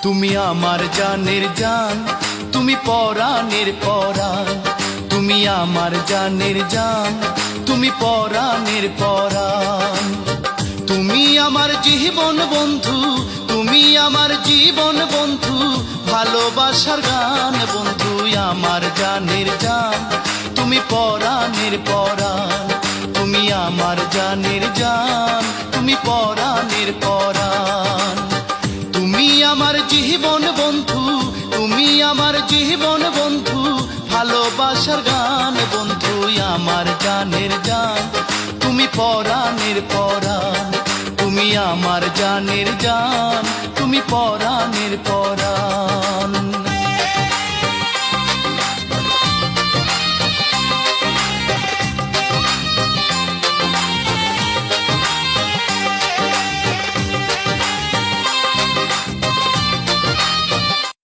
তুমি আমার জানের জান, তুমি পরাণের পরাণ। তুমি আমার জানের জান, তুমি পরাণের পরাণ। তুমি আমার জীবন বন্ধু, তুমি আমার জীবন বন্ধু, ভালোবাসার গান বন্ধু আমার জানের জান, তুমি পরাণের পরাণ। তুমি আমার জানের জান, তুমি পরাণের পরাণ। তুমি আমার জীবন বন্ধু, তুমি আমার জীবন বন্ধু, ভালোবাসার গান বন্ধু আমার জানের জান, তুমি পরাণের পরাণ। তুমি আমার জানের জান, তুমি পরাণের পরাণ।